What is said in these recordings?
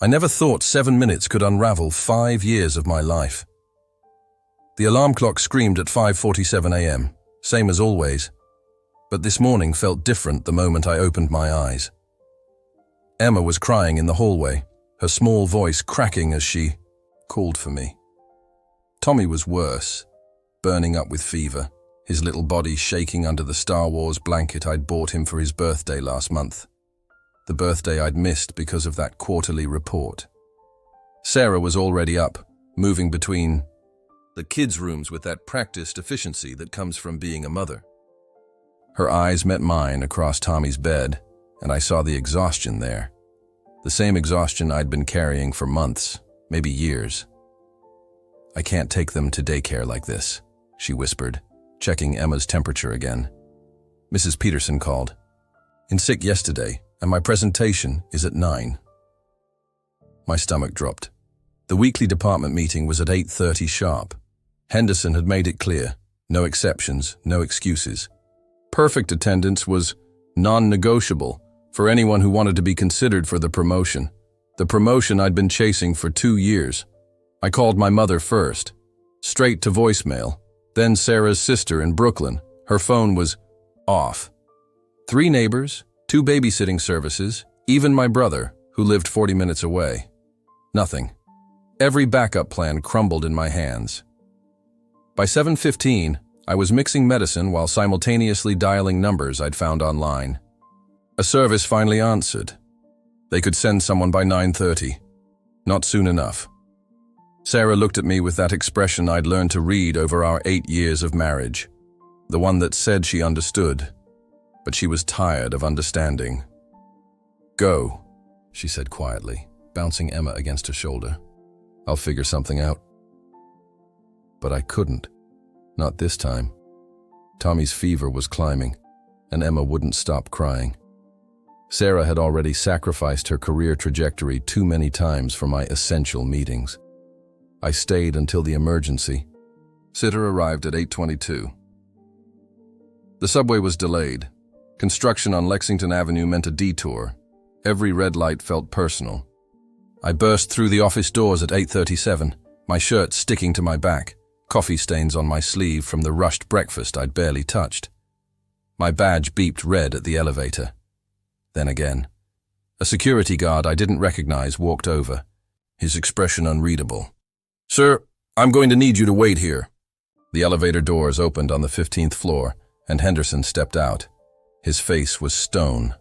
I never thought 7 minutes could unravel 5 years of my life. The alarm clock screamed at 5:47 a.m., same as always, but this morning felt different the moment I opened my eyes. Emma was crying in the hallway, her small voice cracking as she called for me. Tommy was worse, burning up with fever, his little body shaking under the Star Wars blanket I'd bought him for his birthday last month. The birthday I'd missed because of that quarterly report. Sarah was already up, moving between the kids' rooms with that practiced efficiency that comes from being a mother. Her eyes met mine across Tommy's bed, and I saw the exhaustion there. The same exhaustion I'd been carrying for months, maybe years. "I can't take them to daycare like this," she whispered, checking Emma's temperature again. "Mrs. Peterson called. In sick yesterday, and my presentation is at 9. My stomach dropped. The weekly department meeting was at 8:30 sharp. Henderson had made it clear, no exceptions, no excuses. Perfect attendance was non-negotiable for anyone who wanted to be considered for the promotion I'd been chasing for 2 years. I called my mother first, straight to voicemail, then Sarah's sister in Brooklyn. Her phone was off. 3 neighbors, 2 babysitting services, even my brother, who lived 40 minutes away. Nothing. Every backup plan crumbled in my hands. By 7:15, I was mixing medicine while simultaneously dialing numbers I'd found online. A service finally answered. They could send someone by 9:30. Not soon enough. Sarah looked at me with that expression I'd learned to read over our 8 years of marriage. The one that said she understood, but she was tired of understanding. "Go," she said quietly, bouncing Emma against her shoulder. "I'll figure something out." But I couldn't. Not this time. Tommy's fever was climbing, and Emma wouldn't stop crying. Sarah had already sacrificed her career trajectory too many times for my essential meetings. I stayed until the emergency. Sitter arrived at 8:22. The subway was delayed. Construction on Lexington Avenue meant a detour. Every red light felt personal. I burst through the office doors at 8:37, my shirt sticking to my back, coffee stains on my sleeve from the rushed breakfast I'd barely touched. My badge beeped red at the elevator. Then again. A security guard I didn't recognize walked over, his expression unreadable. "Sir, I'm going to need you to wait here." The elevator doors opened on the 15th floor, and Henderson stepped out. His face was stone.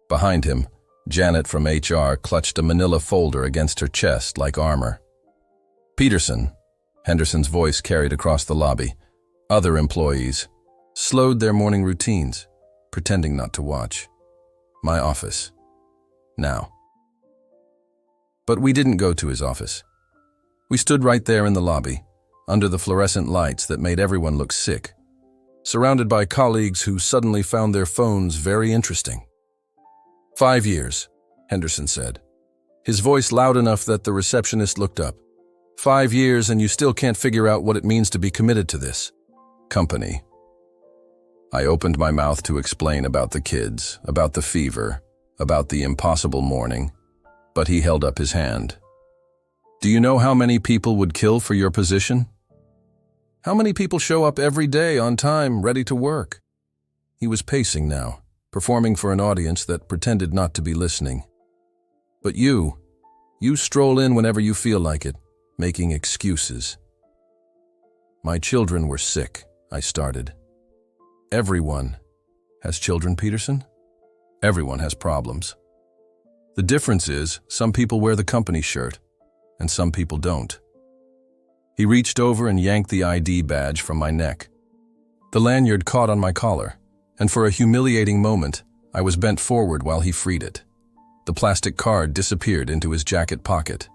Behind him, Janet from HR clutched a manila folder against her chest like armor. "Peterson," Henderson's voice carried across the lobby. Other employees slowed their morning routines, pretending not to watch. My office. Now. But we didn't go to his office. We stood right there in the lobby, under the fluorescent lights that made everyone look sick, surrounded by colleagues who suddenly found their phones very interesting. 5 years, Henderson said, his voice loud enough that the receptionist looked up. 5 years and you still can't figure out what it means to be committed to this company. I opened my mouth to explain about the kids, about the fever, about the impossible morning, but he held up his hand. "Do you know how many people would kill for your position? How many people show up every day on time, ready to work?" He was pacing now, performing for an audience that pretended not to be listening. "But you stroll in whenever you feel like it, making excuses." "My children were sick," I started. "Everyone has children, Peterson. Everyone has problems. The difference is some people wear the company shirt, and some people don't." He reached over and yanked the ID badge from my neck. The lanyard caught on my collar, and for a humiliating moment, I was bent forward while he freed it. The plastic card disappeared into his jacket pocket.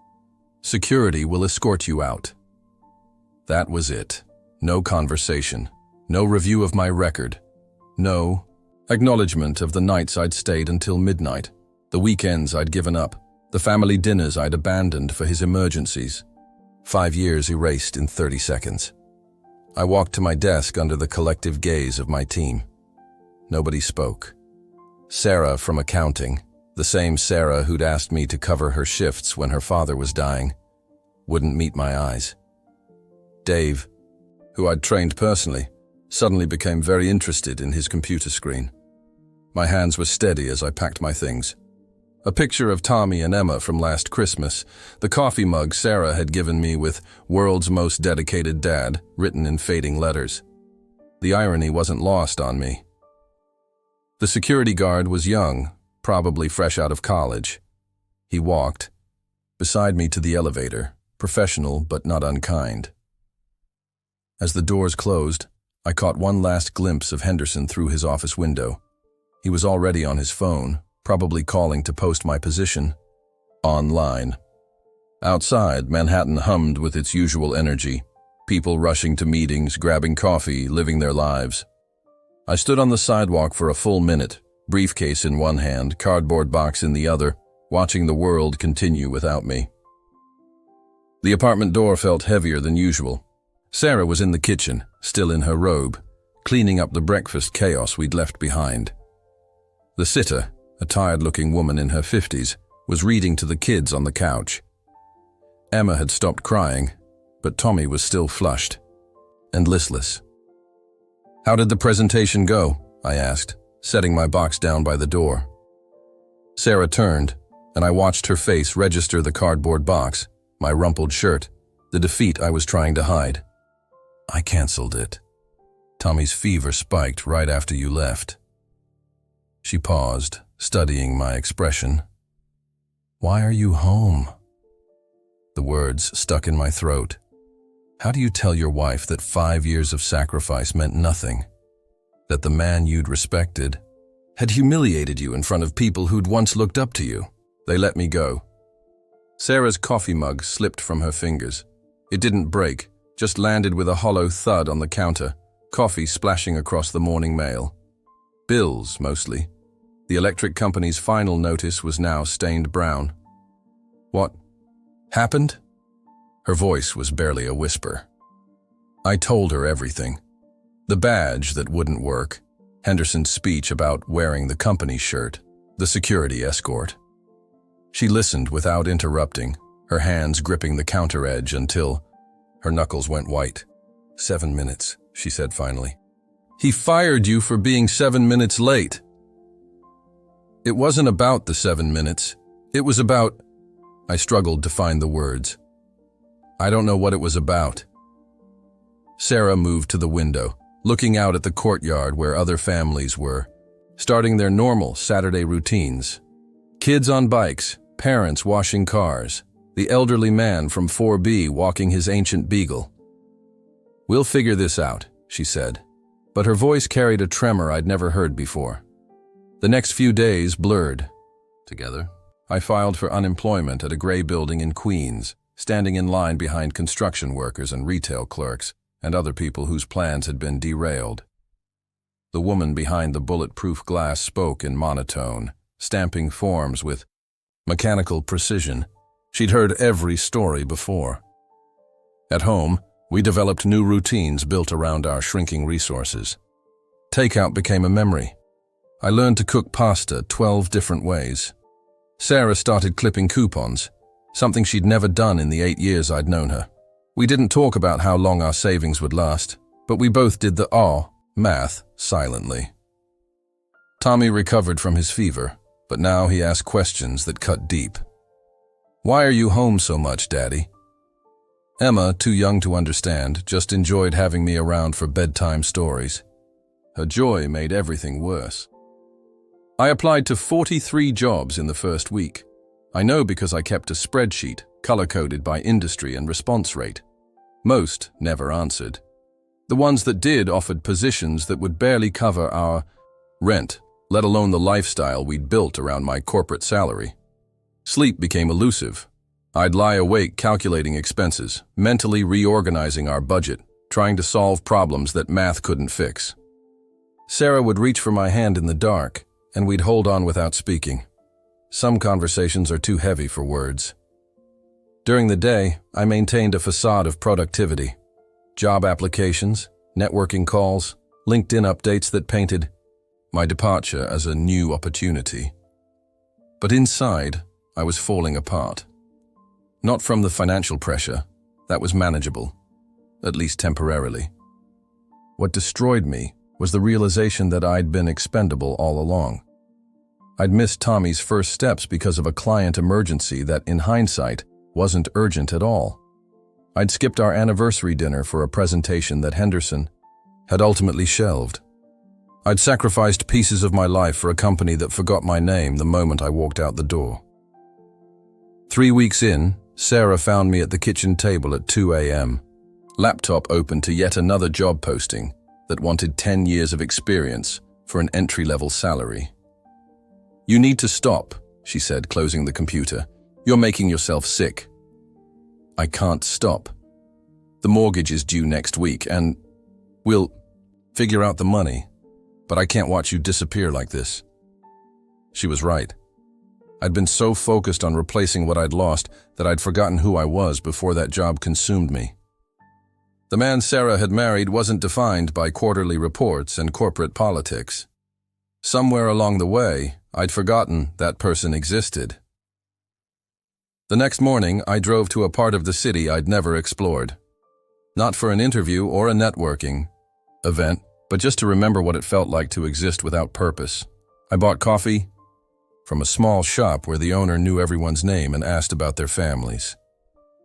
"Security will escort you out." That was it. No conversation. No review of my record. No acknowledgement of the nights I'd stayed until midnight, the weekends I'd given up, the family dinners I'd abandoned for his emergencies. 5 years erased in 30 seconds. I walked to my desk under the collective gaze of my team. Nobody spoke. Sarah from accounting, The same Sarah who'd asked me to cover her shifts when her father was dying, wouldn't meet my eyes. Dave, who I'd trained personally, suddenly became very interested in his computer screen. My hands were steady as I packed my things. A picture of Tommy and Emma from last Christmas, the coffee mug Sarah had given me with "World's Most Dedicated Dad" written in fading letters. The irony wasn't lost on me. The security guard was young, probably fresh out of college. He walked beside me to the elevator, professional but not unkind. As the doors closed, I caught one last glimpse of Henderson through his office window. He was already on his phone, probably calling to post my position online. Outside, Manhattan hummed with its usual energy, people rushing to meetings, grabbing coffee, living their lives. I stood on the sidewalk for a full minute, briefcase in one hand, cardboard box in the other, watching the world continue without me. The apartment door felt heavier than usual. Sarah was in the kitchen, still in her robe, cleaning up the breakfast chaos we'd left behind. The sitter, a tired-looking woman in her 50s, was reading to the kids on the couch. Emma had stopped crying, but Tommy was still flushed and listless. "How did the presentation go?" I asked, setting my box down by the door. Sarah turned, and I watched her face register the cardboard box, my rumpled shirt, the defeat I was trying to hide. "I canceled it. Tommy's fever spiked right after you left." She paused, studying my expression. "Why are you home?" The words stuck in my throat. How do you tell your wife that 5 years of sacrifice meant nothing? That the man you'd respected had humiliated you in front of people who'd once looked up to you? They let me go. Sarah's coffee mug slipped from her fingers. It didn't break, just landed with a hollow thud on the counter, coffee splashing across the morning mail. Bills, mostly. The electric company's final notice was now stained brown. "What happened?" Her voice was barely a whisper. I told her everything. The badge that wouldn't work, Henderson's speech about wearing the company shirt, the security escort. She listened without interrupting, her hands gripping the counter edge until her knuckles went white. 7 minutes, she said finally. "He fired you for being 7 minutes late." It wasn't about the 7 minutes. It was about... I struggled to find the words. I don't know what it was about. Sarah moved to the window, looking out at the courtyard where other families were, starting their normal Saturday routines. Kids on bikes, parents washing cars, the elderly man from 4B walking his ancient beagle. "We'll figure this out," she said, but her voice carried a tremor I'd never heard before. The next few days blurred together. I filed for unemployment at a gray building in Queens, standing in line behind construction workers and retail clerks and other people whose plans had been derailed. The woman behind the bulletproof glass spoke in monotone, stamping forms with mechanical precision. She'd heard every story before. At home, we developed new routines built around our shrinking resources. Takeout became a memory. I learned to cook pasta 12 different ways. Sarah started clipping coupons, something she'd never done in the 8 years I'd known her. We didn't talk about how long our savings would last, but we both did the math silently. Tommy recovered from his fever, but now he asked questions that cut deep. "Why are you home so much, Daddy?" Emma, too young to understand, just enjoyed having me around for bedtime stories. Her joy made everything worse. I applied to 43 jobs in the first week. I know because I kept a spreadsheet, color-coded by industry and response rate. Most never answered. The ones that did offered positions that would barely cover our rent, let alone the lifestyle we'd built around my corporate salary. Sleep became elusive. I'd lie awake calculating expenses, mentally reorganizing our budget, trying to solve problems that math couldn't fix. Sarah would reach for my hand in the dark, and we'd hold on without speaking. Some conversations are too heavy for words. During the day, I maintained a facade of productivity. Job applications, networking calls, LinkedIn updates that painted my departure as a new opportunity. But inside, I was falling apart. Not from the financial pressure, that was manageable, at least temporarily. What destroyed me was the realization that I'd been expendable all along. I'd missed Tommy's first steps because of a client emergency that, in hindsight, wasn't urgent at all. I'd skipped our anniversary dinner for a presentation that Henderson had ultimately shelved. I'd sacrificed pieces of my life for a company that forgot my name the moment I walked out the door. 3 weeks in, Sarah found me at the kitchen table at 2 a.m., laptop open to yet another job posting that wanted 10 years of experience for an entry-level salary. "You need to stop," she said, closing the computer. "You're making yourself sick." "I can't stop. The mortgage is due next week and we'll figure out the money, but I can't watch you disappear like this." She was right. I'd been so focused on replacing what I'd lost that I'd forgotten who I was before that job consumed me. The man Sarah had married wasn't defined by quarterly reports and corporate politics. Somewhere along the way, I'd forgotten that person existed. The next morning, I drove to a part of the city I'd never explored. Not for an interview or a networking event, but just to remember what it felt like to exist without purpose. I bought coffee from a small shop where the owner knew everyone's name and asked about their families.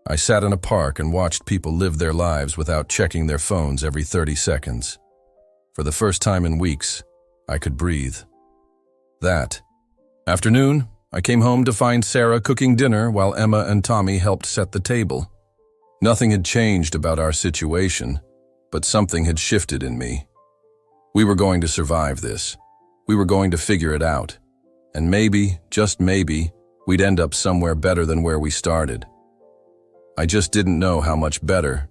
I sat in a park and watched people live their lives without checking their phones every 30 seconds. For the first time in weeks, I could breathe. That afternoon, I came home to find Sarah cooking dinner while Emma and Tommy helped set the table. Nothing had changed about our situation, but something had shifted in me. We were going to survive this. We were going to figure it out. And maybe, just maybe, we'd end up somewhere better than where we started. I just didn't know how much better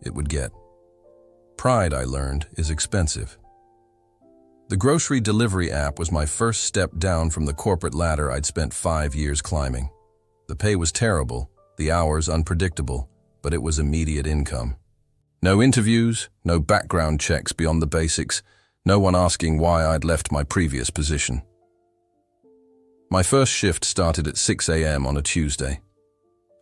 it would get. Pride, I learned, is expensive. The grocery delivery app was my first step down from the corporate ladder I'd spent 5 years climbing. The pay was terrible, the hours unpredictable, but it was immediate income. No interviews, no background checks beyond the basics, no one asking why I'd left my previous position. My first shift started at 6 a.m. on a Tuesday.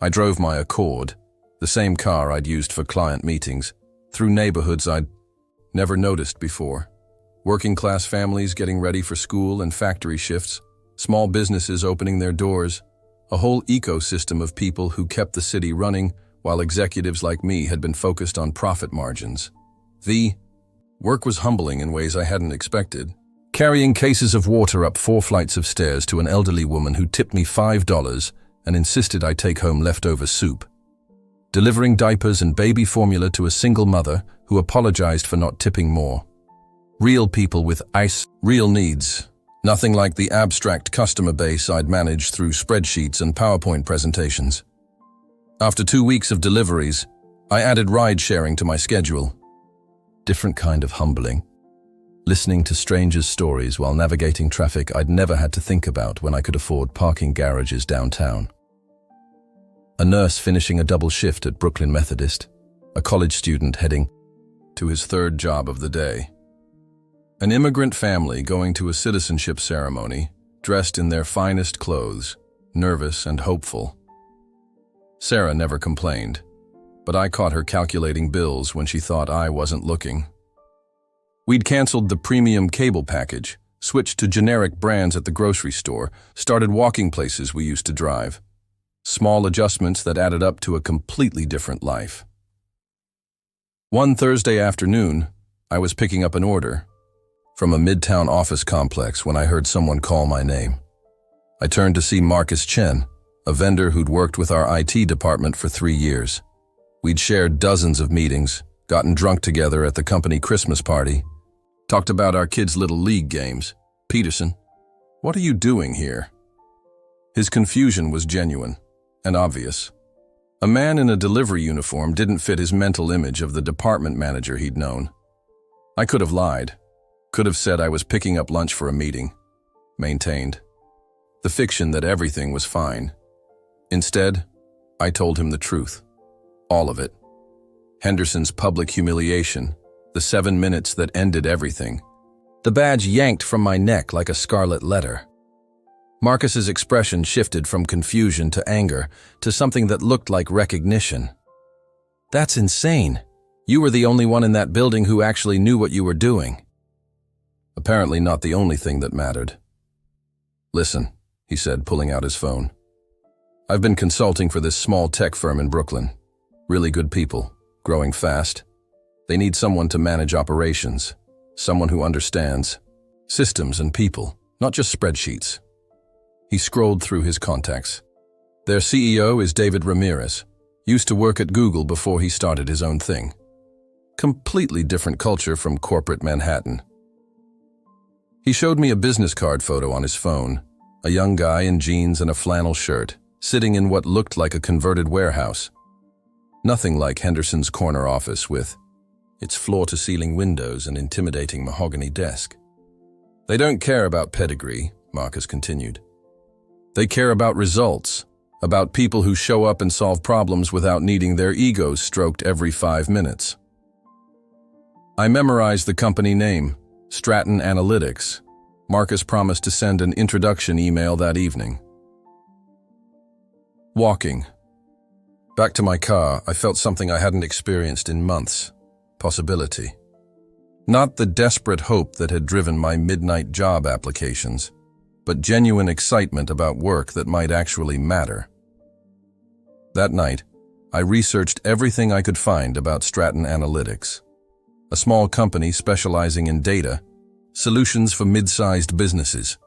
I drove my Accord, the same car I'd used for client meetings, through neighborhoods I'd never noticed before. Working-class families getting ready for school and factory shifts, small businesses opening their doors, a whole ecosystem of people who kept the city running while executives like me had been focused on profit margins. The work was humbling in ways I hadn't expected. Carrying cases of water up 4 flights of stairs to an elderly woman who tipped me $5 and insisted I take home leftover soup. Delivering diapers and baby formula to a single mother who apologized for not tipping more. Real people with real needs. Nothing like the abstract customer base I'd managed through spreadsheets and PowerPoint presentations. After 2 weeks of deliveries, I added ride-sharing to my schedule. Different kind of humbling. Listening to strangers' stories while navigating traffic I'd never had to think about when I could afford parking garages downtown. A nurse finishing a double shift at Brooklyn Methodist, a college student heading to his 3rd job of the day. An immigrant family going to a citizenship ceremony, dressed in their finest clothes, nervous and hopeful. Sarah never complained, but I caught her calculating bills when she thought I wasn't looking. We'd canceled the premium cable package, switched to generic brands at the grocery store, started walking places we used to drive. Small adjustments that added up to a completely different life. One Thursday afternoon, I was picking up an order from a midtown office complex when I heard someone call my name. I turned to see Marcus Chen, a vendor who'd worked with our IT department for 3 years. We'd shared dozens of meetings, gotten drunk together at the company Christmas party, talked about our kids' little league games. "Peterson, what are you doing here?" His confusion was genuine and obvious. A man in a delivery uniform didn't fit his mental image of the department manager he'd known. I could have lied, could have said I was picking up lunch for a meeting, maintained the fiction that everything was fine. Instead, I told him the truth, all of it. Henderson's public humiliation, the 7 minutes that ended everything, the badge yanked from my neck like a scarlet letter. Marcus's expression shifted from confusion to anger to something that looked like recognition. "That's insane. You were the only one in that building who actually knew what you were doing." Apparently not the only thing that mattered. "Listen," he said, pulling out his phone. "I've been consulting for this small tech firm in Brooklyn. Really good people, growing fast. They need someone to manage operations, someone who understands systems and people, not just spreadsheets." He scrolled through his contacts. Their CEO is David Ramirez. Used to work at Google before he started his own thing. Completely different culture from corporate Manhattan. He showed me a business card photo on his phone, a young guy in jeans and a flannel shirt, sitting in what looked like a converted warehouse. Nothing like Henderson's corner office with its floor-to-ceiling windows and intimidating mahogany desk. "They don't care about pedigree," Marcus continued. "They care about results, about people who show up and solve problems without needing their egos stroked every 5 minutes." I memorized the company name, Stratton Analytics. Marcus promised to send an introduction email that evening. Walking. Back to my car, I felt something I hadn't experienced in months. Possibility. Not the desperate hope that had driven my midnight job applications, but genuine excitement about work that might actually matter. That night, I researched everything I could find about Stratton Analytics, a small company specializing in data, solutions for mid-sized businesses.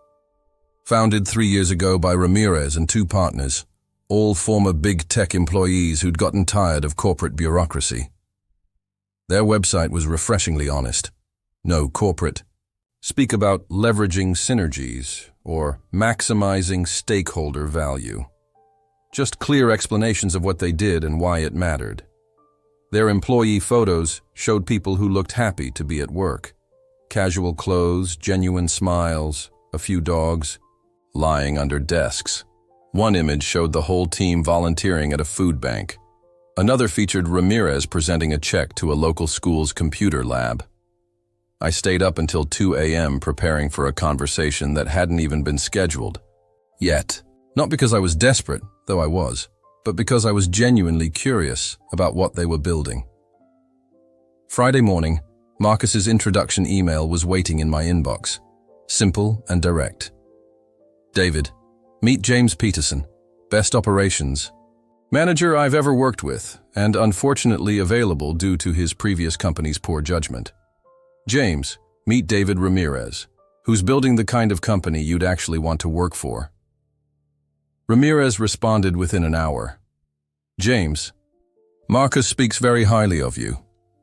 Founded 3 years ago by Ramirez and 2 partners, all former big tech employees who'd gotten tired of corporate bureaucracy. Their website was refreshingly honest. No corporate. Speak about leveraging synergies or maximizing stakeholder value. Just clear explanations of what they did and why it mattered. Their employee photos showed people who looked happy to be at work. Casual clothes, genuine smiles, a few dogs, lying under desks. One image showed the whole team volunteering at a food bank. Another featured Ramirez presenting a check to a local school's computer lab. I stayed up until 2 a.m. preparing for a conversation that hadn't even been scheduled. Yet, not because I was desperate, though I was, but because I was genuinely curious about what they were building. Friday morning, Marcus's introduction email was waiting in my inbox. Simple and direct. "David, meet James Peterson, best operations manager I've ever worked with, and unfortunately available due to his previous company's poor judgment. James, meet David Ramirez, who's building the kind of company you'd actually want to work for." Ramirez responded within an hour. "James, Marcus speaks very highly of you.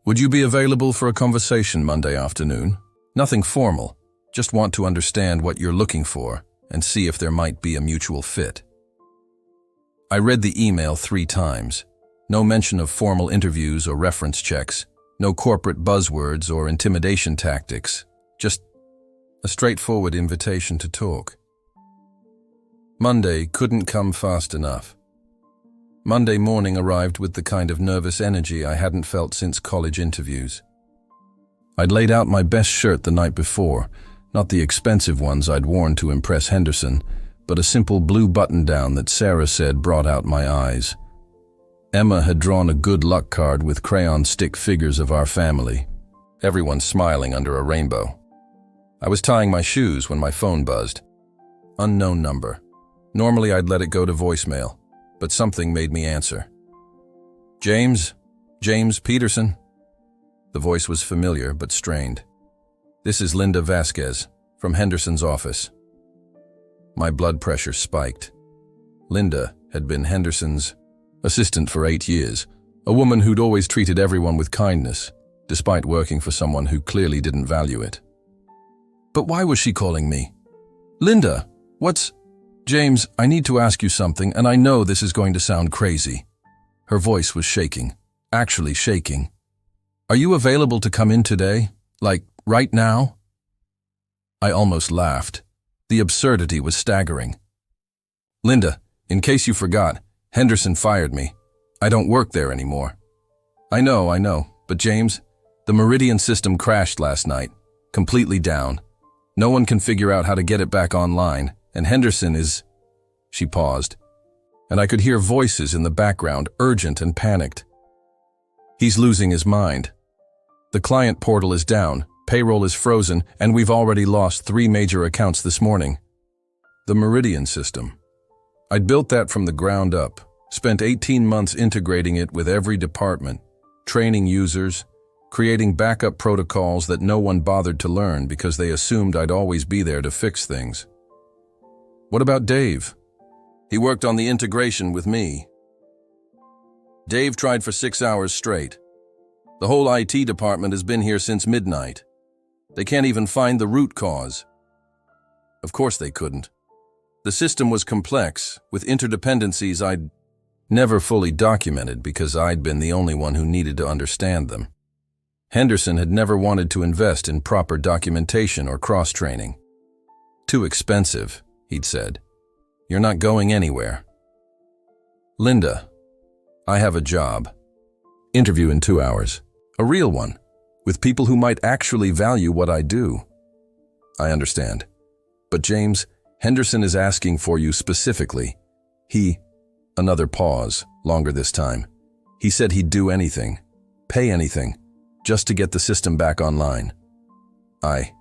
Would you be available for a conversation Monday afternoon? Nothing formal, just want to understand what you're looking for and see if there might be a mutual fit." I read the email 3 times. No mention of formal interviews or reference checks, no corporate buzzwords or intimidation tactics, just a straightforward invitation to talk. Monday couldn't come fast enough. Monday morning arrived with the kind of nervous energy I hadn't felt since college interviews. I'd laid out my best shirt the night before, not the expensive ones I'd worn to impress Henderson, but a simple blue button-down that Sarah said brought out my eyes. Emma had drawn a good luck card with crayon stick figures of our family, everyone smiling under a rainbow. I was tying my shoes when my phone buzzed. Unknown number. Normally I'd let it go to voicemail, but something made me answer. "James Peterson." The voice was familiar but strained. "This is Linda Vasquez, from Henderson's office." My blood pressure spiked. Linda had been Henderson's assistant for 8 years, a woman who'd always treated everyone with kindness, despite working for someone who clearly didn't value it. But why was she calling me? "Linda, James, I need to ask you something, and I know this is going to sound crazy." Her voice was shaking, actually shaking. "Are you available to come in today? Like, right now?" I almost laughed. The absurdity was staggering. "Linda, in case you forgot, Henderson fired me. I don't work there anymore." I know, but James, the Meridian system crashed last night, completely down. No one can figure out how to get it back online, And Henderson is—" She paused, and I could hear voices in the background, urgent and panicked. "He's losing his mind. The client portal is down, payroll is frozen, and we've already lost 3 major accounts this morning." The Meridian system. I'd built that from the ground up, spent 18 months integrating it with every department, training users, creating backup protocols that no one bothered to learn because they assumed I'd always be there to fix things. What about Dave? He worked on the integration with me. Dave tried for 6 hours straight. The whole IT department has been here since midnight. They can't even find the root cause. Of course they couldn't. The system was complex, with interdependencies I'd never fully documented because I'd been the only one who needed to understand them. Henderson had never wanted to invest in proper documentation or cross-training. "Too expensive," he'd said. "You're not going anywhere." "Linda, I have a job. Interview in 2 hours. A real one, with people who might actually value what I do." "I understand. But James, Henderson is asking for you specifically. Another pause, longer this time. He said he'd do anything, pay anything, just to get the system back online." I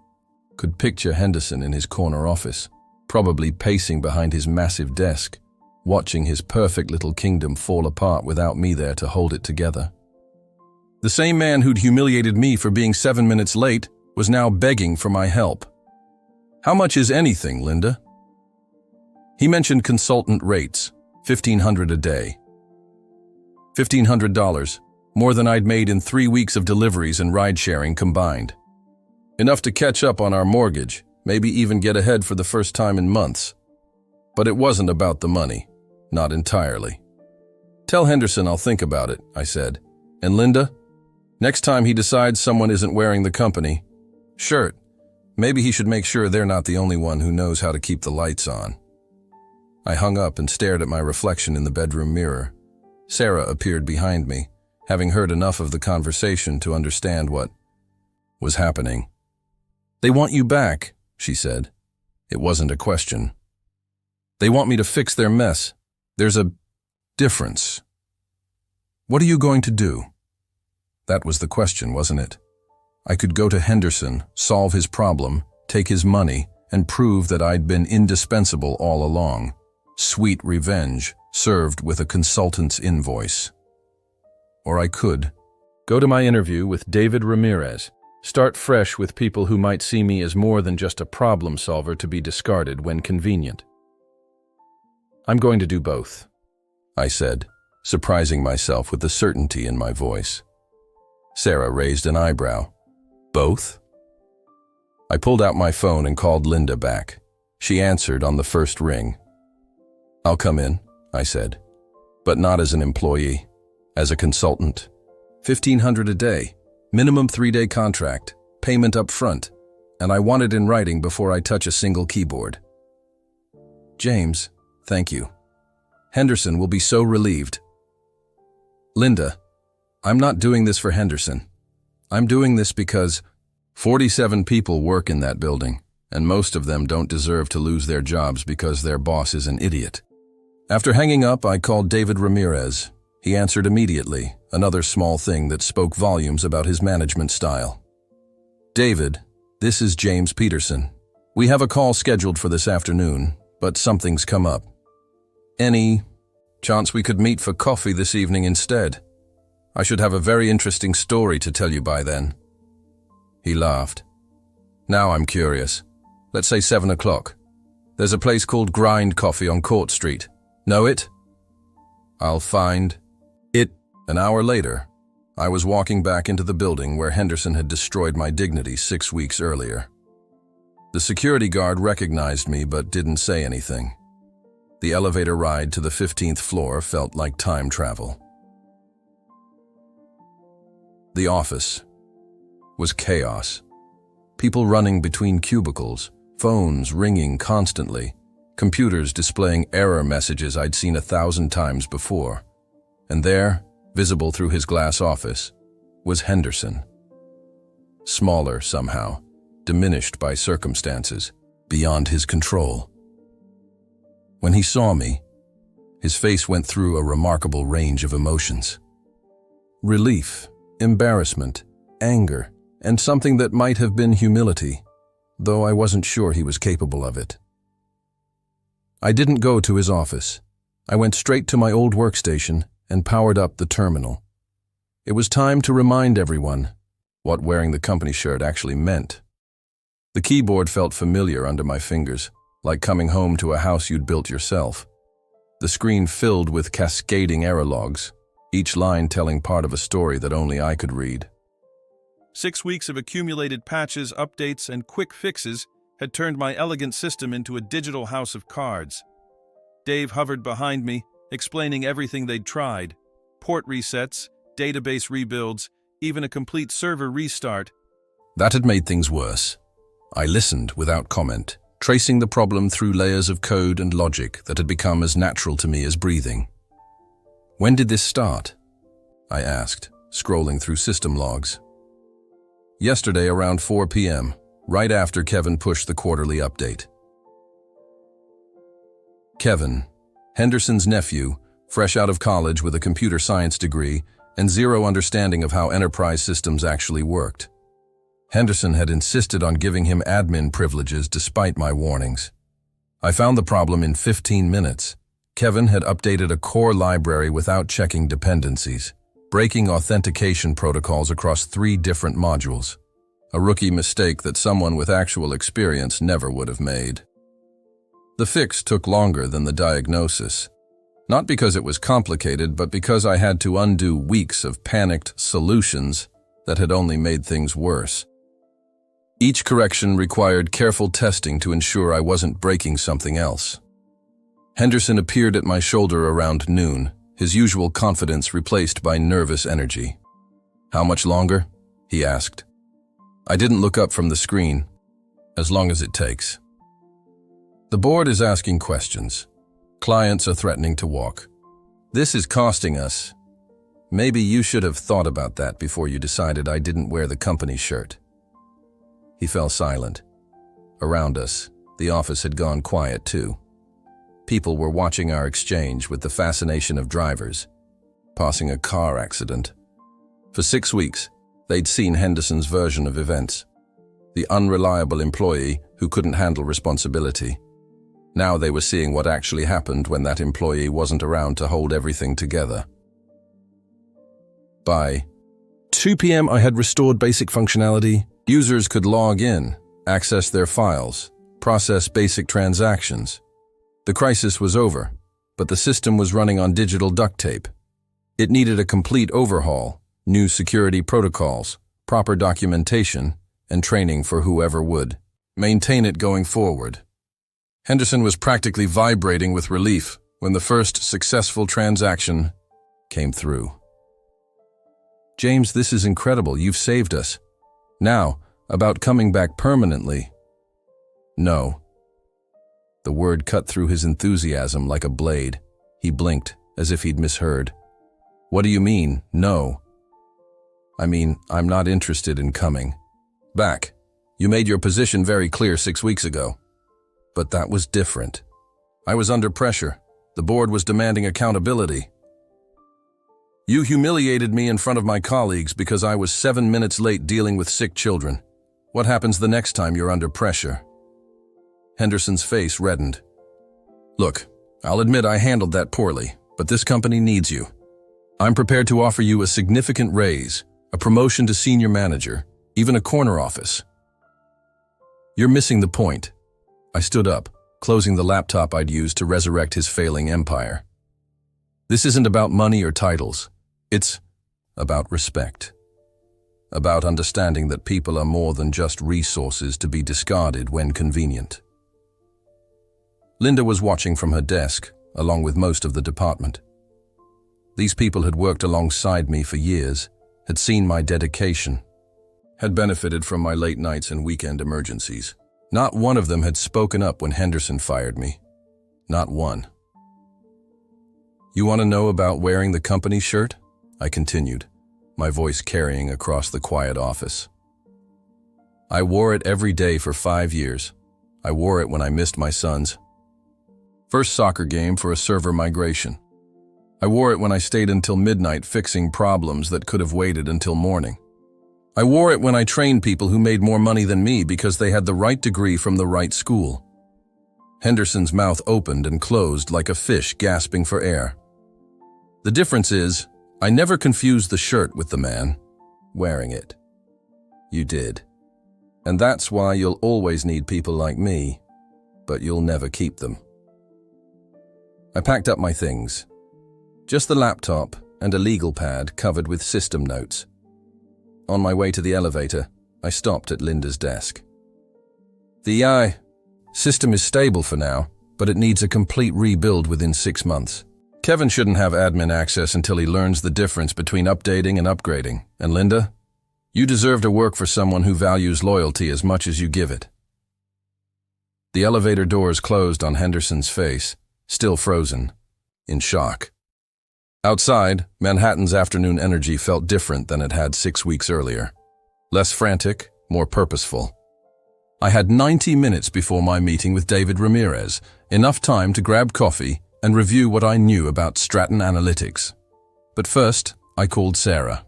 could picture Henderson in his corner office, probably pacing behind his massive desk, watching his perfect little kingdom fall apart without me there to hold it together. The same man who'd humiliated me for being 7 minutes late was now begging for my help. "How much is anything, Linda?" He mentioned consultant rates, $1,500 a day. $1,500, more than I'd made in 3 weeks of deliveries and ride-sharing combined. Enough to catch up on our mortgage, maybe even get ahead for the first time in months. But it wasn't about the money, not entirely. "Tell Henderson I'll think about it," I said. "And Linda, next time he decides someone isn't wearing the company shirt, maybe he should make sure they're not the only one who knows how to keep the lights on." I hung up and stared at my reflection in the bedroom mirror. Sarah appeared behind me, having heard enough of the conversation to understand what was happening. "They want you back," she said. It wasn't a question. "They want me to fix their mess. There's a difference." "What are you going to do?" That was the question, wasn't it? I could go to Henderson, solve his problem, take his money, and prove that I'd been indispensable all along. Sweet revenge, served with a consultant's invoice. Or I could go to my interview with David Ramirez, start fresh with people who might see me as more than just a problem solver to be discarded when convenient. "I'm going to do both," I said, surprising myself with the certainty in my voice. Sarah raised an eyebrow. "Both?" I pulled out my phone and called Linda back. She answered on the first ring. "I'll come in," I said, "but not as an employee, as a consultant. $1,500 a day, minimum 3-day contract, payment up front, and I want it in writing before I touch a single keyboard." "James, thank you. Henderson will be so relieved." "Linda, I'm not doing this for Henderson. I'm doing this because 47 people work in that building, and most of them don't deserve to lose their jobs because their boss is an idiot." After hanging up, I called David Ramirez. He answered immediately, another small thing that spoke volumes about his management style. "David, this is James Peterson. We have a call scheduled for this afternoon, but something's come up. Any chance we could meet for coffee this evening instead? I should have a very interesting story to tell you by then." He laughed. "Now I'm curious. Let's say 7 o'clock. There's a place called Grind Coffee on Court Street. Know it?" "I'll find it." An hour later, I was walking back into the building where Henderson had destroyed my dignity 6 weeks earlier. The security guard recognized me but didn't say anything. The elevator ride to the 15th floor felt like time travel. The office was chaos. People running between cubicles, phones ringing constantly, computers displaying error messages I'd seen 1,000 times before. And there, visible through his glass office, was Henderson. Smaller somehow, diminished by circumstances, beyond his control. When he saw me, his face went through a remarkable range of emotions. Relief, embarrassment, anger, and something that might have been humility, though I wasn't sure he was capable of it. I didn't go to his office. I went straight to my old workstation and powered up the terminal. It was time to remind everyone what wearing the company shirt actually meant. The keyboard felt familiar under my fingers, like coming home to a house you'd built yourself. The screen filled with cascading error logs, each line telling part of a story that only I could read. 6 weeks of accumulated patches, updates, and quick fixes had turned my elegant system into a digital house of cards. Dave hovered behind me, explaining everything they'd tried. Port resets, database rebuilds, even a complete server restart. That had made things worse. I listened without comment, tracing the problem through layers of code and logic that had become as natural to me as breathing. When did this start? I asked, scrolling through system logs. Yesterday around 4 p.m., right after Kevin pushed the quarterly update. Kevin, Henderson's nephew, fresh out of college with a computer science degree and zero understanding of how enterprise systems actually worked. Henderson had insisted on giving him admin privileges despite my warnings. I found the problem in 15 minutes. Kevin had updated a core library without checking dependencies, breaking authentication protocols across 3 different modules. A rookie mistake that someone with actual experience never would have made. The fix took longer than the diagnosis. Not because it was complicated, but because I had to undo weeks of panicked solutions that had only made things worse. Each correction required careful testing to ensure I wasn't breaking something else. Henderson appeared at my shoulder around noon, his usual confidence replaced by nervous energy. "How much longer?" he asked. I didn't look up from the screen. "As long as it takes." The board is asking questions. Clients are threatening to walk. "This is costing us. Maybe you should have thought about that before you decided I didn't wear the company shirt." He fell silent. Around us, the office had gone quiet too. People were watching our exchange with the fascination of drivers, passing a car accident. For 6 weeks, they'd seen Henderson's version of events. The unreliable employee who couldn't handle responsibility. Now they were seeing what actually happened when that employee wasn't around to hold everything together. By 2 p.m. I had restored basic functionality. Users could log in, access their files, process basic transactions. The crisis was over, but the system was running on digital duct tape. It needed a complete overhaul, new security protocols, proper documentation, and training for whoever would maintain it going forward. Henderson was practically vibrating with relief when the first successful transaction came through. "James, this is incredible. You've saved us. Now, about coming back permanently." "No." The word cut through his enthusiasm like a blade. He blinked, as if he'd misheard. "What do you mean, no?" "I mean, I'm not interested in coming back. You made your position very clear 6 weeks ago. But that was different. I was under pressure. The board was demanding accountability. You humiliated me in front of my colleagues because I was 7 minutes late dealing with sick children. What happens the next time you're under pressure?" Henderson's face reddened. "Look, I'll admit I handled that poorly, but this company needs you. I'm prepared to offer you a significant raise, a promotion to senior manager, even a corner office." "You're missing the point." I stood up, closing the laptop I'd used to resurrect his failing empire. "This isn't about money or titles. It's about respect. About understanding that people are more than just resources to be discarded when convenient." Linda was watching from her desk, along with most of the department. These people had worked alongside me for years, had seen my dedication, had benefited from my late nights and weekend emergencies. Not one of them had spoken up when Henderson fired me. Not one. "You want to know about wearing the company shirt?" I continued, my voice carrying across the quiet office. "I wore it every day for 5 years. I wore it when I missed my sons. First soccer game for a server migration. I wore it when I stayed until midnight fixing problems that could have waited until morning. I wore it when I trained people who made more money than me because they had the right degree from the right school. Henderson's mouth opened and closed like a fish gasping for air. The difference is, I never confused the shirt with the man wearing it. You did. And that's why you'll always need people like me, but you'll never keep them. I packed up my things. Just the laptop and a legal pad covered with system notes. On my way to the elevator, I stopped at Linda's desk. The AI system is stable for now, but it needs a complete rebuild within 6 months. Kevin shouldn't have admin access until he learns the difference between updating and upgrading. And Linda, you deserve to work for someone who values loyalty as much as you give it. The elevator doors closed on Henderson's face, still frozen, in shock. Outside, Manhattan's afternoon energy felt different than it had 6 weeks earlier. Less frantic, more purposeful. I had 90 minutes before my meeting with David Ramirez, enough time to grab coffee and review what I knew about Stratton Analytics. But first, I called Sarah.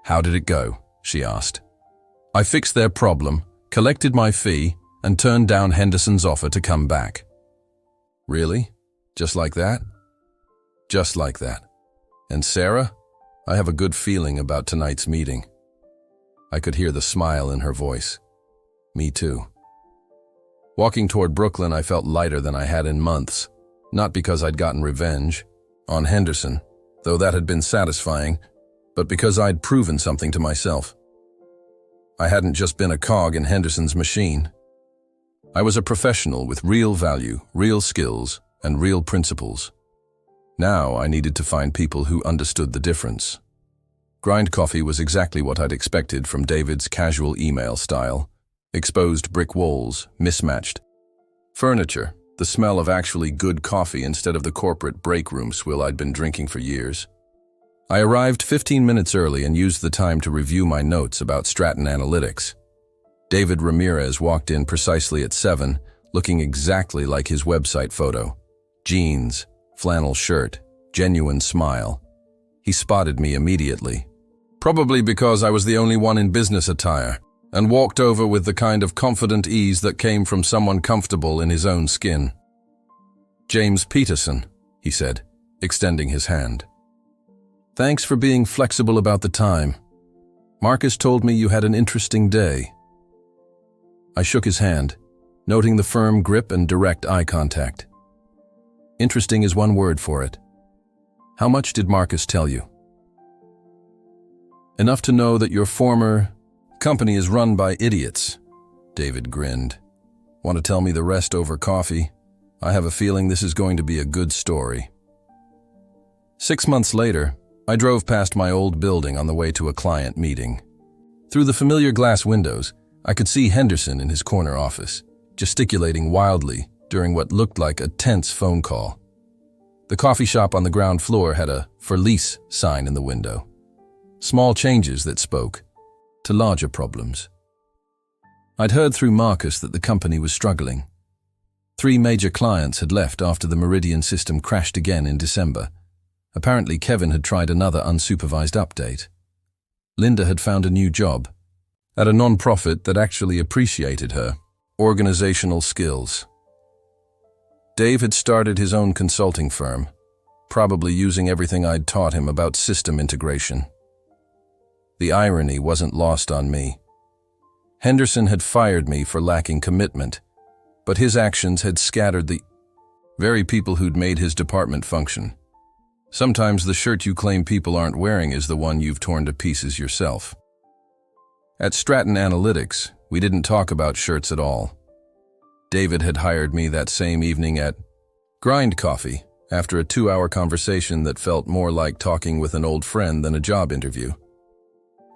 How did it go? She asked. I fixed their problem, collected my fee, and turned down Henderson's offer to come back. Really? Just like that? Just like that. And Sarah? I have a good feeling about tonight's meeting. I could hear the smile in her voice. Me too. Walking toward Brooklyn, I felt lighter than I had in months. Not because I'd gotten revenge on Henderson, though that had been satisfying, but because I'd proven something to myself. I hadn't just been a cog in Henderson's machine. I was a professional with real value, real skills, and real principles. Now I needed to find people who understood the difference. Grind Coffee was exactly what I'd expected from David's casual email style. Exposed brick walls, mismatched furniture, the smell of actually good coffee instead of the corporate break room swill I'd been drinking for years. I arrived 15 minutes early and used the time to review my notes about Stratton Analytics. David Ramirez walked in precisely at 7, looking exactly like his website photo. Jeans, flannel shirt, genuine smile. He spotted me immediately, probably because I was the only one in business attire, and walked over with the kind of confident ease that came from someone comfortable in his own skin. James Peterson, he said, extending his hand. Thanks for being flexible about the time. Marcus told me you had an interesting day. I shook his hand, noting the firm grip and direct eye contact. Interesting is one word for it. How much did Marcus tell you? Enough to know that your former company is run by idiots. David grinned. Want to tell me the rest over coffee? I have a feeling this is going to be a good story. 6 months later, I drove past my old building on the way to a client meeting. Through the familiar glass windows, I could see Henderson in his corner office, gesticulating wildly during what looked like a tense phone call. The coffee shop on the ground floor had a "For Lease" sign in the window. Small changes that spoke to larger problems. I'd heard through Marcus that the company was struggling. 3 major clients had left after the Meridian system crashed again in December. Apparently Kevin had tried another unsupervised update. Linda had found a new job at a non-profit that actually appreciated her organizational skills. Dave had started his own consulting firm, probably using everything I'd taught him about system integration. The irony wasn't lost on me. Henderson had fired me for lacking commitment, but his actions had scattered the very people who'd made his department function. Sometimes the shirt you claim people aren't wearing is the one you've torn to pieces yourself. At Stratton Analytics, we didn't talk about shirts at all. David had hired me that same evening at Grind Coffee after a 2-hour conversation that felt more like talking with an old friend than a job interview.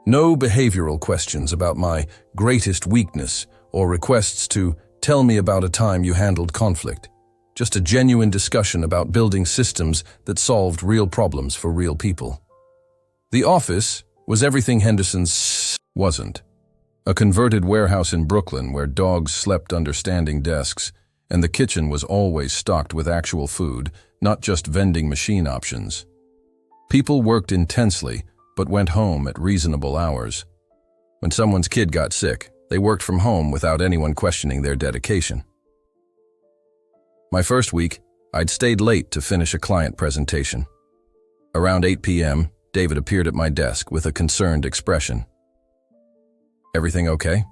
No behavioral questions about my greatest weakness or requests to tell me about a time you handled conflict. Just a genuine discussion about building systems that solved real problems for real people. The office was everything Henderson's wasn't. A converted warehouse in Brooklyn where dogs slept under standing desks and the kitchen was always stocked with actual food, not just vending machine options. People worked intensely, but went home at reasonable hours. When someone's kid got sick, they worked from home without anyone questioning their dedication. My first week, I'd stayed late to finish a client presentation. Around 8 p.m., David appeared at my desk with a concerned expression. "Everything okay?"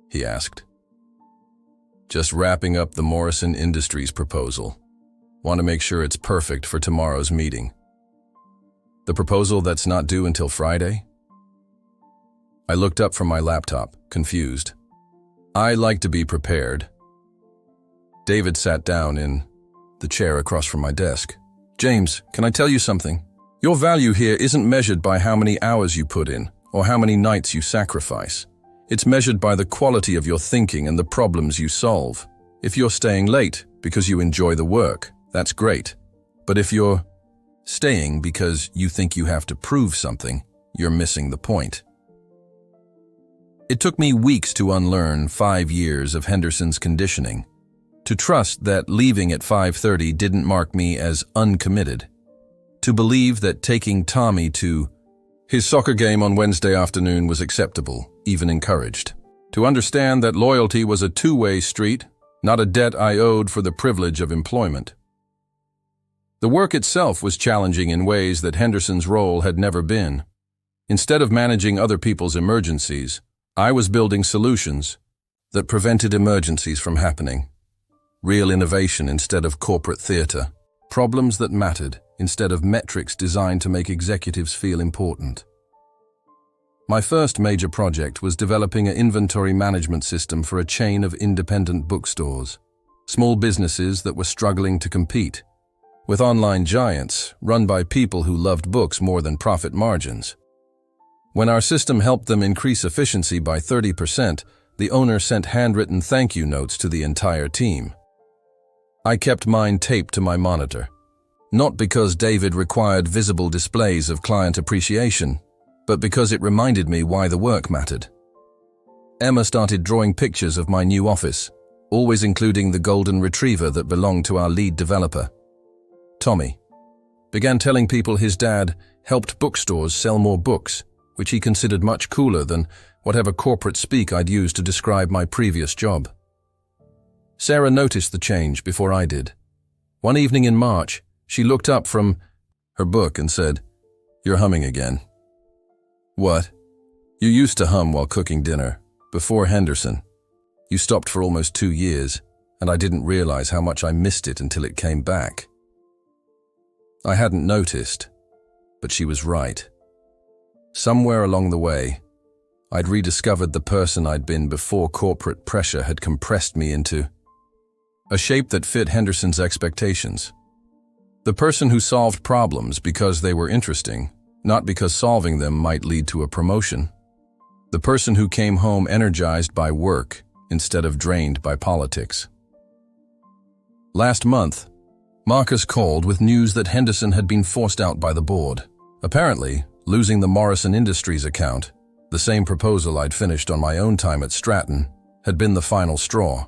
he asked. "Just wrapping up the Morrison Industries proposal. Want to make sure it's perfect for tomorrow's meeting." "The proposal that's not due until Friday?" I looked up from my laptop, confused. "I like to be prepared." David sat down in the chair across from my desk. "James, can I tell you something? Your value here isn't measured by how many hours you put in or how many nights you sacrifice. It's measured by the quality of your thinking and the problems you solve. If you're staying late because you enjoy the work, that's great. But if you're staying because you think you have to prove something, you're missing the point." It took me weeks to unlearn 5 years of Henderson's conditioning, to trust that leaving at 5:30 didn't mark me as uncommitted, to believe that taking Tommy to his soccer game on Wednesday afternoon was acceptable, even encouraged, to understand that loyalty was a two-way street, not a debt I owed for the privilege of employment. The work itself was challenging in ways that Henderson's role had never been. Instead of managing other people's emergencies, I was building solutions that prevented emergencies from happening. Real innovation instead of corporate theater. Problems that mattered instead of metrics designed to make executives feel important. My first major project was developing an inventory management system for a chain of independent bookstores, small businesses that were struggling to compete with online giants run by people who loved books more than profit margins. When our system helped them increase efficiency by 30%, the owner sent handwritten thank you notes to the entire team. I kept mine taped to my monitor, not because David required visible displays of client appreciation, but because it reminded me why the work mattered. Emma started drawing pictures of my new office, always including the golden retriever that belonged to our lead developer. Tommy began telling people his dad helped bookstores sell more books, which he considered much cooler than whatever corporate speak I'd used to describe my previous job. Sarah noticed the change before I did. One evening in March, she looked up from her book and said, "You're humming again." "What?" "You used to hum while cooking dinner, before Henderson. You stopped for almost 2 years, and I didn't realize how much I missed it until it came back." I hadn't noticed, but she was right. Somewhere along the way, I'd rediscovered the person I'd been before corporate pressure had compressed me into a shape that fit Henderson's expectations. The person who solved problems because they were interesting, not because solving them might lead to a promotion. The person who came home energized by work instead of drained by politics. Last month, Marcus called with news that Henderson had been forced out by the board. Apparently, losing the Morrison Industries account, the same proposal I'd finished on my own time at Stratton, had been the final straw.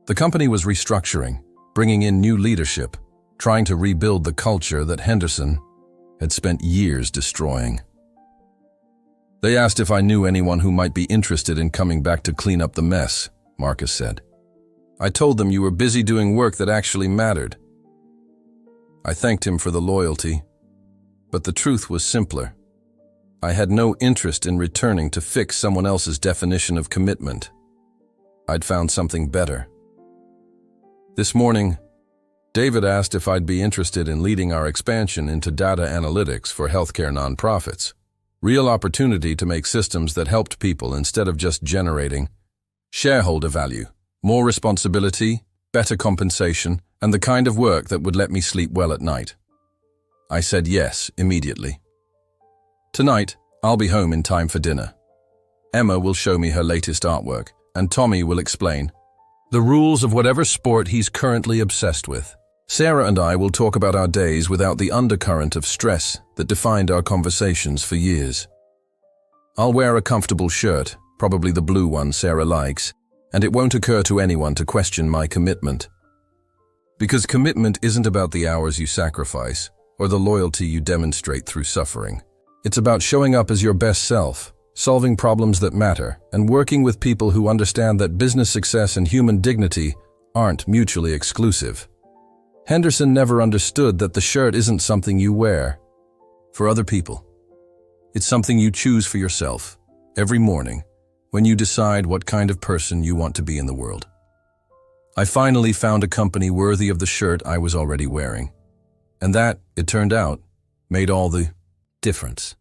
The company was restructuring, bringing in new leadership, trying to rebuild the culture that Henderson had spent years destroying. They asked if I knew anyone who might be interested in coming back to clean up the mess, Marcus said. I told them you were busy doing work that actually mattered. I thanked him for the loyalty, but the truth was simpler. I had no interest in returning to fix someone else's definition of commitment. I'd found something better. This morning, David asked if I'd be interested in leading our expansion into data analytics for healthcare nonprofits. Real opportunity to make systems that helped people instead of just generating shareholder value, more responsibility, better compensation, and the kind of work that would let me sleep well at night. I said yes immediately. Tonight, I'll be home in time for dinner. Emma will show me her latest artwork, and Tommy will explain the rules of whatever sport he's currently obsessed with. Sarah and I will talk about our days without the undercurrent of stress that defined our conversations for years. I'll wear a comfortable shirt, probably the blue one Sarah likes, and it won't occur to anyone to question my commitment. Because commitment isn't about the hours you sacrifice or the loyalty you demonstrate through suffering. It's about showing up as your best self, solving problems that matter, and working with people who understand that business success and human dignity aren't mutually exclusive. Henderson never understood that the shirt isn't something you wear for other people. It's something you choose for yourself every morning when you decide what kind of person you want to be in the world. I finally found a company worthy of the shirt I was already wearing. And that, it turned out, made all the difference.